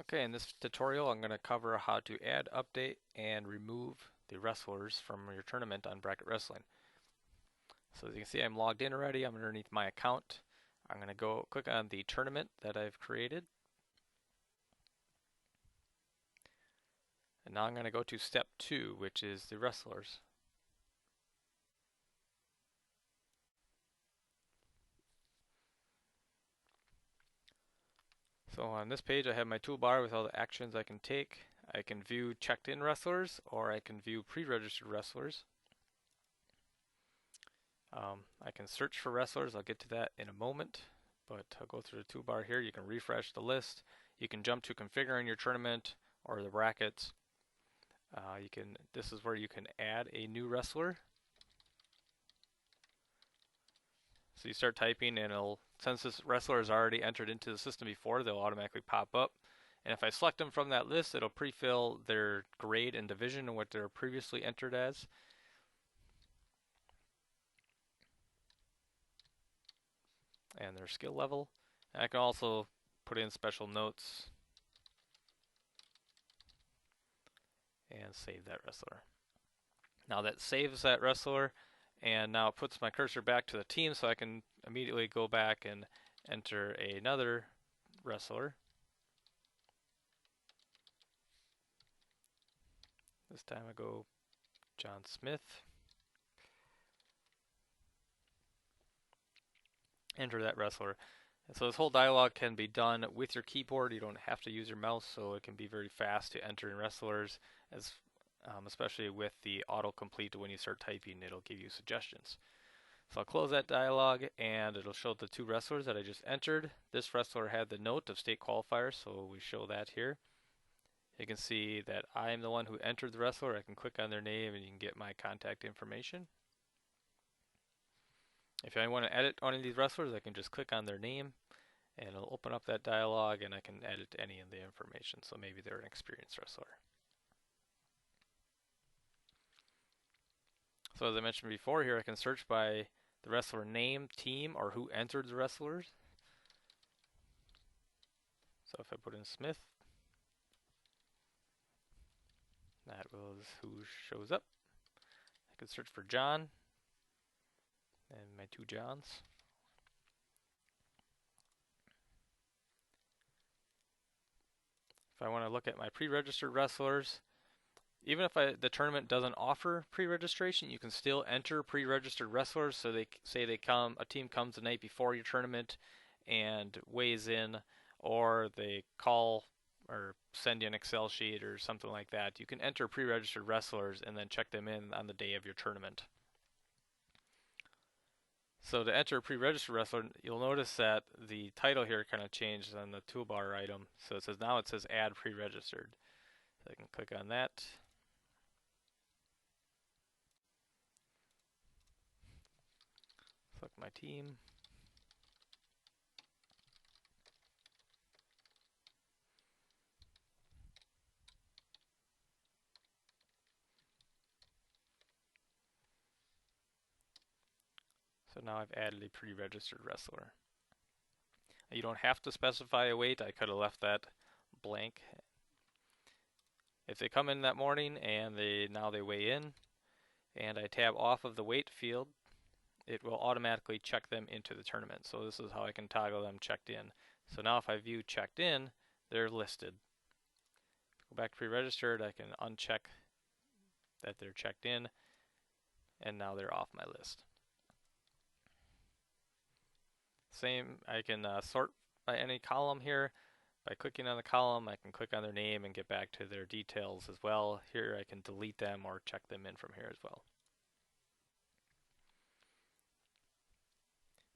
Okay, in this tutorial I'm going to cover how to add, update, and remove the wrestlers from your tournament on Bracket Wrestling. So as you can see, I'm logged in already. I'm underneath my account. I'm going to go click on the tournament that I've created. And now I'm going to go to step 2, which is the wrestlers. So on this page I have my toolbar with all the actions I can take. I can view checked in wrestlers, or I can view pre-registered wrestlers. I can search for wrestlers. I'll get to that in a moment, but I'll go through the toolbar here. You can refresh the list. You can jump to configuring your tournament or the brackets. This is where you can add a new wrestler. So you start typing, and since this wrestler is already entered into the system before, they'll automatically pop up. And if I select them from that list, it'll pre-fill their grade and division and what they're previously entered as. And their skill level. And I can also put in special notes and save that wrestler. Now that saves that wrestler, and now it puts my cursor back to the team, so I can immediately go back and enter another wrestler. This time I go John Smith. Enter that wrestler. And so this whole dialog can be done with your keyboard. You don't have to use your mouse, so it can be very fast to enter in wrestlers, especially with the autocomplete. When you start typing, it'll give you suggestions. So I'll close that dialog, and it'll show the two wrestlers that I just entered. This wrestler had the note of state qualifier, so we show that here. You can see that I am the one who entered the wrestler. I can click on their name and you can get my contact information. If I want to edit any of these wrestlers, I can just click on their name and it'll open up that dialog, and I can edit any of the information. So maybe they're an experienced wrestler. So as I mentioned before here, I can search by the wrestler name, team, or who entered the wrestlers. So if I put in Smith, that was who shows up. I can search for John and my two Johns. If I want to look at my pre-registered wrestlers, even if the tournament doesn't offer pre-registration, you can still enter pre-registered wrestlers. So they say a team comes the night before your tournament and weighs in, or they call or send you an Excel sheet or something like that. You can enter pre-registered wrestlers and then check them in on the day of your tournament. So to enter a pre-registered wrestler, you'll notice that the title here kind of changed on the toolbar item. So it says add pre-registered. So I can click on that. Select my team. So now I've added a pre-registered wrestler. You don't have to specify a weight. I could have left that blank. If they come in that morning and now they weigh in, and I tab off of the weight field, it will automatically check them into the tournament. So this is how I can toggle them checked in. So now if I view checked in, they're listed. Go back to pre-registered, I can uncheck that they're checked in, and now they're off my list. Same, I can sort by any column here. By clicking on the column, I can click on their name and get back to their details as well. Here I can delete them or check them in from here as well.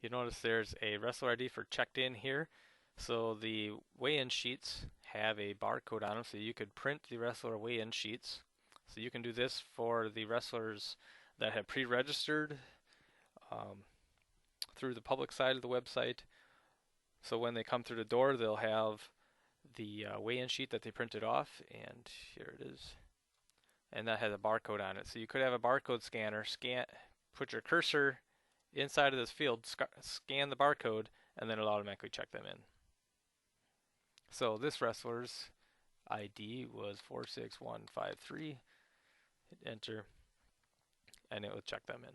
You notice there's a wrestler ID for checked in here. So the weigh-in sheets have a barcode on them, so you could print the wrestler weigh-in sheets. So you can do this for the wrestlers that have pre-registered through the public side of the website. So when they come through the door, they'll have the weigh-in sheet that they printed off, and here it is. And that has a barcode on it. So you could have a barcode scanner, put your cursor inside of this field, scan the barcode, and then it'll automatically check them in. So this wrestler's ID was 46153. Hit enter, and it will check them in.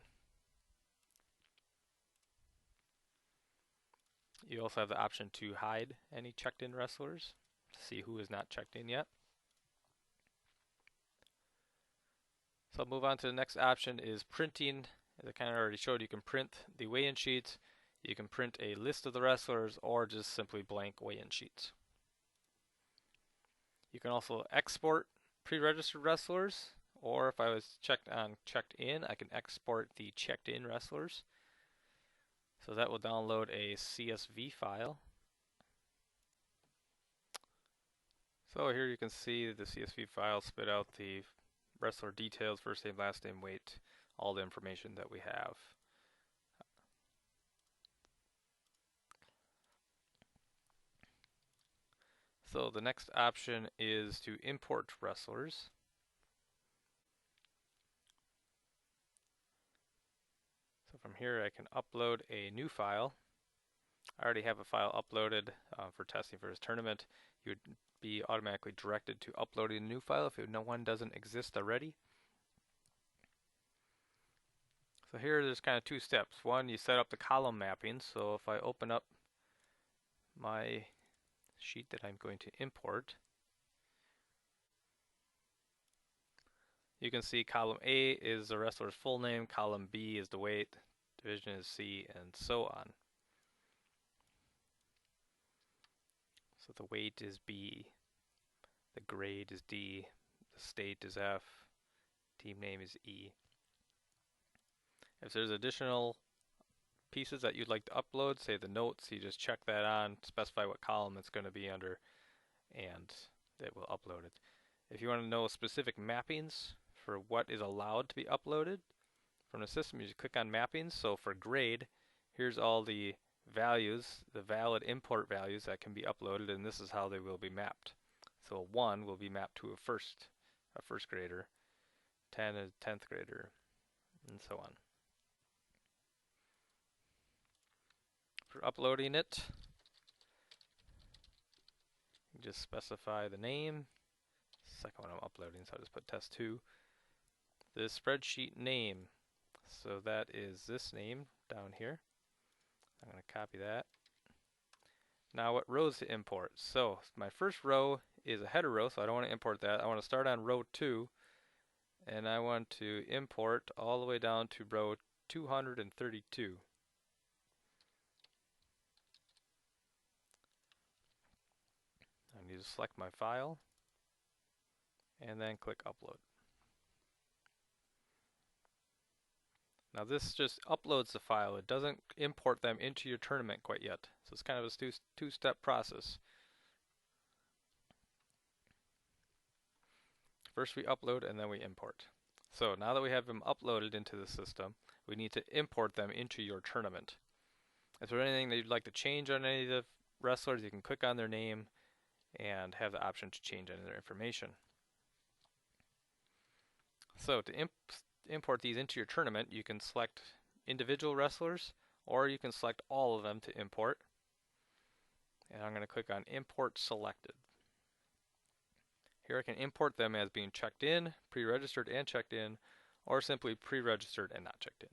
You also have the option to hide any checked in wrestlers to see who is not checked in yet. So I'll move on to the next option is printing. As I kind of already showed, you can print the weigh-in sheets, you can print a list of the wrestlers, or just simply blank weigh-in sheets. You can also export pre-registered wrestlers, or if I was checked in, I can export the checked in wrestlers. So that will download a CSV file. So here you can see the CSV file spit out the wrestler details, first name, last name, weight, all the information that we have. So the next option is to import wrestlers. So from here I can upload a new file. I already have a file uploaded for testing for this tournament. You would be automatically directed to uploading a new file if no one doesn't exist already. So here there's kind of two steps. One, you set up the column mapping. So if I open up my sheet that I'm going to import, you can see column A is the wrestler's full name, column B is the weight, division is C, and so on. So the weight is B, the grade is D, the state is F, team name is E. If there's additional pieces that you'd like to upload, say the notes, you just check that on, specify what column it's going to be under, and it will upload it. If you want to know specific mappings for what is allowed to be uploaded from the system, you just click on mappings. So for grade, here's all the values, the valid import values that can be uploaded, and this is how they will be mapped. So a 1 will be mapped to a first grader, 10 is 10th grader, and so on. For uploading it, you just specify the name. Second one I'm uploading, so I'll just put test 2. The spreadsheet name, so that is this name down here. I'm going to copy that. Now what rows to import? So my first row is a header row, so I don't want to import that. I want to start on row 2, and I want to import all the way down to row 232. I need to select my file and then click upload. Now this just uploads the file. It doesn't import them into your tournament quite yet. So it's kind of a two-step process. First we upload and then we import. So now that we have them uploaded into the system, we need to import them into your tournament. If there's anything that you'd like to change on any of the wrestlers, you can click on their name and have the option to change any of their information. So to import these into your tournament, you can select individual wrestlers, or you can select all of them to import. And I'm going to click on Import Selected. Here I can import them as being checked in, pre-registered and checked in, or simply pre-registered and not checked in.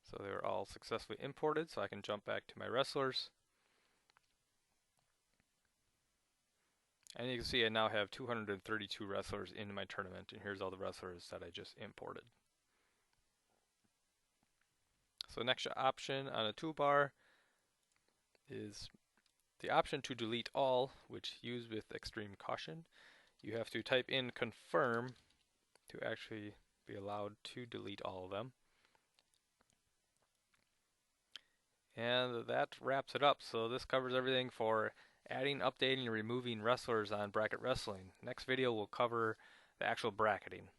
So they were all successfully imported, so I can jump back to my wrestlers. And you can see I now have 232 wrestlers in my tournament, and here's all the wrestlers that I just imported. So next option on the toolbar is the option to delete all, which use with extreme caution. You have to type in confirm to actually be allowed to delete all of them. And that wraps it up. So this covers everything for adding, updating, and removing wrestlers on Bracket Wrestling. Next video will cover the actual bracketing.